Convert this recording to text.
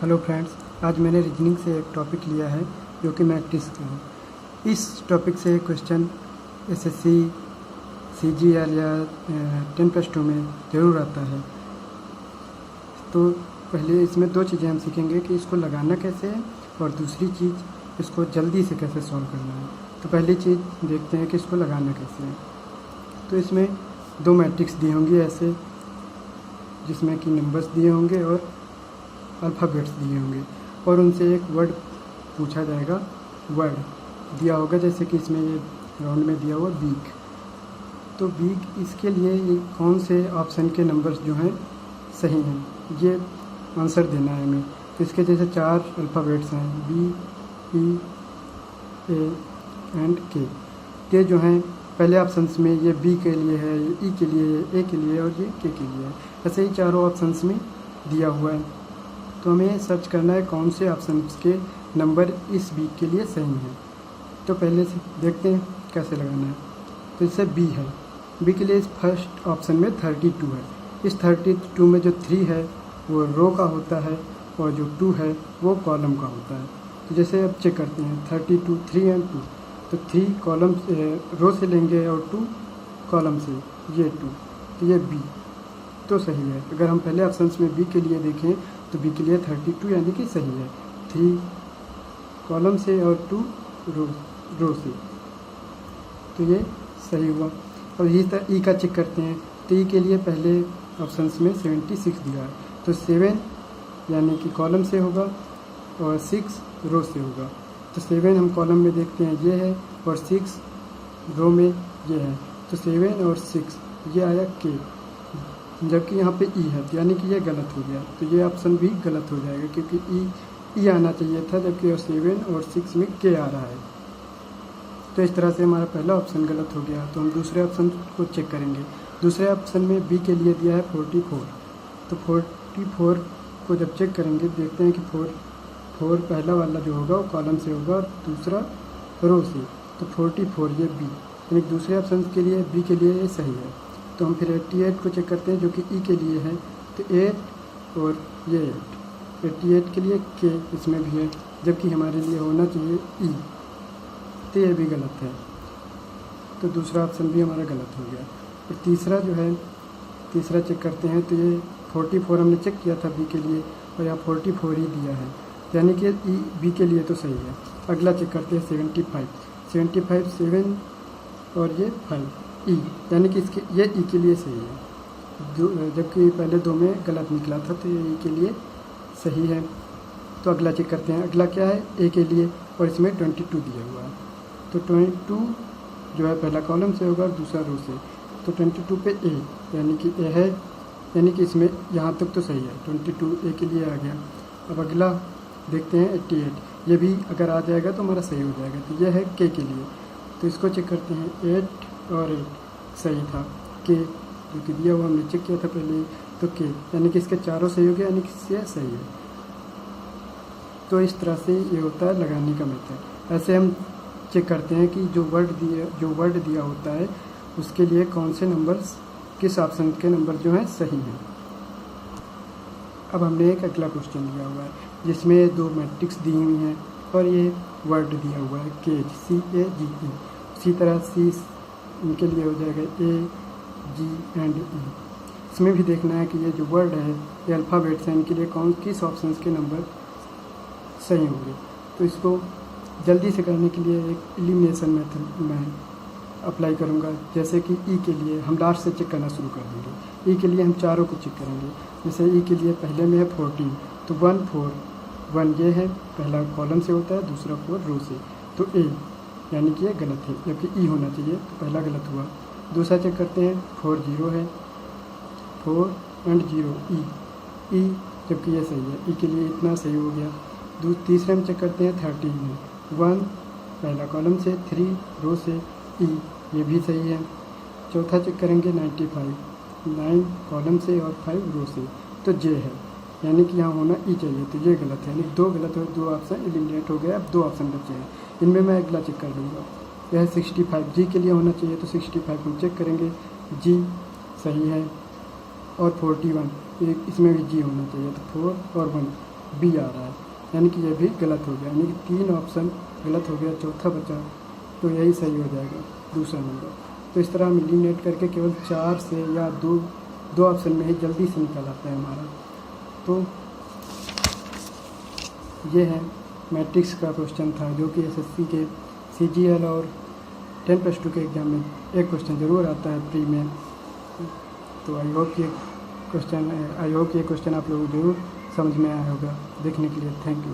Hello friends, आज मैंने reasoning से एक टॉपिक लिया है जो कि मैट्रिक्स का है। इस टॉपिक से क्वेश्चन एसएससी, सीजीएल या 10+2 में ज़रूर आता है। तो पहले इसमें दो चीज़ें हम सीखेंगे कि इसको लगाना कैसे है और दूसरी चीज़ इसको जल्दी से कैसे सॉल्व करना है। तो पहली चीज़ देखते हैं कि इसको लगाना कैसे है। तो इसमें दो मैट्रिक्स दी होंगी ऐसे, जिसमें कि नंबर्स दिए होंगे और अल्फ़ाबेट्स दिए होंगे और उनसे एक वर्ड पूछा जाएगा। वर्ड दिया होगा जैसे कि इसमें ये राउंड में दिया हुआ बीक। तो बीक, इसके लिए ये कौन से ऑप्शन के नंबर्स जो हैं सही हैं, ये आंसर देना है हमें। तो इसके जैसे 4 अल्फ़ाबेट्स हैं, बी, ई, ए एंड के। ये जो हैं पहले ऑप्शंस में ये बी के लिए है, ये ई के लिए है, ए के लिए और ये के लिए है। ऐसे ही चारों ऑप्शंस में दिया हुआ है। तो हमें सर्च करना है कौन से ऑप्शंस के नंबर इस बी के लिए सही हैं। तो पहले से देखते हैं कैसे लगाना है। तो इससे बी है, बी के लिए फर्स्ट ऑप्शन में 32 है। इस 32 में जो 3 है वो रो का होता है और जो 2 है वो कॉलम का होता है। तो जैसे अब चेक करते हैं 32, 3 एंड 2। तो 3 कॉलम रो से लेंगे और 2 कॉलम से, ये 2, तो ये बी तो सही है। अगर हम पहले ऑप्शंस में बी के लिए देखें तो बी के लिए 32 यानी कि सही है, 3 कॉलम से और 2 रो से, तो ये सही हुआ। और ई का चेक करते हैं। तो ई के लिए पहले ऑप्शंस में 76 दिया है, तो 7 यानी कि कॉलम से होगा और 6 रो से होगा। तो 7 हम कॉलम में देखते हैं ये है और 6 रो में ये है। तो 7 और 6 ये आया के, जबकि यहाँ पे ई है, यानी कि ये गलत हो गया। तो ये ऑप्शन भी गलत हो जाएगा क्योंकि ई आना चाहिए था, जबकि 7 और 6 में के आ रहा है। तो इस तरह से हमारा पहला ऑप्शन गलत हो गया। तो हम दूसरे ऑप्शन को चेक करेंगे। दूसरे ऑप्शन में बी के लिए दिया है 44। तो 44 को जब चेक करेंगे देखते हैं कि 4 पहला वाला जो होगा वो कॉलम से होगा और दूसरा रो से। तो 44 ये बी, यानी दूसरे ऑप्शन के लिए बी के लिए ये सही है। तो हम फिर 88 को चेक करते हैं जो कि ई के लिए है। तो 8 और ये 8, 88 के लिए के इसमें भी है, जबकि हमारे लिए होना चाहिए ई। तो ये भी गलत है, तो दूसरा ऑप्शन भी हमारा गलत हो गया। और तीसरा जो है, तीसरा चेक करते हैं। तो ये 44 हमने चेक किया था बी के लिए और यहाँ 44 ही दिया है, यानी कि ई बी के लिए तो सही है। अगला चेक करते हैं 75 7 और ये 5 ई, यानी कि इसके ये ई के लिए सही है, जबकि पहले 2 में गलत निकला था। तो ये ई के लिए सही है। तो अगला चेक करते हैं। अगला क्या है, ए के लिए, और इसमें 22 दिया हुआ है। तो 22 जो है पहला कॉलम से होगा और दूसरा रो से। तो 22 पे ए, यानी कि ए है, यानी कि इसमें यहाँ तक तो सही है। 22 ए के लिए आ गया। अब अगला देखते हैं 88, ये भी अगर आ जाएगा तो हमारा सही हो जाएगा। तो ये है के लिए। तो इसको चेक करते हैं। 8 और 8 सही था, के जो कि दिया हुआ हमने चेक किया था पहले। तो के, यानी कि इसके चारों सही हो गया, यानी कि ये सही है। तो इस तरह से ये होता है लगाने का मेथड। ऐसे हम चेक करते हैं कि जो वर्ड दिया होता है उसके लिए कौन से नंबर्स, किस ऑप्शन के नंबर जो हैं सही हैं। अब हमने एक अगला क्वेश्चन लिया हुआ है जिसमें 2 मैट्रिक्स दी हुई हैं और ये वर्ड दिया हुआ है केज, CAGE। इसी तरह सी इनके लिए हो जाएगा AG एंड E। इसमें भी देखना है कि ये जो वर्ड है, ये अल्फ़ाबेट्स हैं, इनके लिए किस ऑप्शन के नंबर सही होंगे। तो इसको जल्दी से करने के लिए एक एलिमिनेशन मेथड मैं अप्लाई करूँगा। जैसे कि ई के लिए हम लास्ट से चेक करना शुरू कर देंगे। ई के लिए हम चारों को चेक करेंगे। जैसे ई के लिए पहले में है 14, तो 1 4 1 ये है, पहला कॉलम से होता है, दूसरा 4 रो से। तो ए, यानी कि ये गलत है, जबकि ई होना चाहिए, तो पहला गलत हुआ। दूसरा चेक करते हैं 4 0 है, 4 एंड 0 ई, जबकि ये सही है, ई के लिए इतना सही हो गया। तीसरे में चेक करते हैं 13 है, 1 पहला कॉलम से, 3 रो से, ई, ये भी सही है। चौथा चेक करेंगे 95, 9 कॉलम से और 5 रो से। तो जे है, यानी कि यहाँ होना ई चाहिए, तो ये गलत है, यानी 2 गलत हो, 2 ऑप्शन एलिमिनेट हो गए। अब 2 ऑप्शन बचे हैं, इनमें मैं अगला चेक कर लूँगा। यह 65 जी के लिए होना चाहिए, तो 65 हम चेक करेंगे, जी सही है। और 41 इसमें भी जी होना चाहिए, तो 4 और 1 बी आ रहा है, यानी कि ये भी गलत हो गया, यानी कि 3 ऑप्शन गलत हो गया, चौथा बचा, तो यही सही हो जाएगा दूसरा नंबर। तो इस तरह हम एलिमिनेट करके केवल 4 से या दो ऑप्शन में ही जल्दी से निकल आता है हमारा। तो ये है मैट्रिक्स का क्वेश्चन था, जो कि एसएससी के सीजीएल और 10+2 के एग्ज़ाम में एक क्वेश्चन ज़रूर आता है प्री में। तो आई होप ये क्वेश्चन आप लोगों को ज़रूर समझ में आया होगा। देखने के लिए थैंक यू।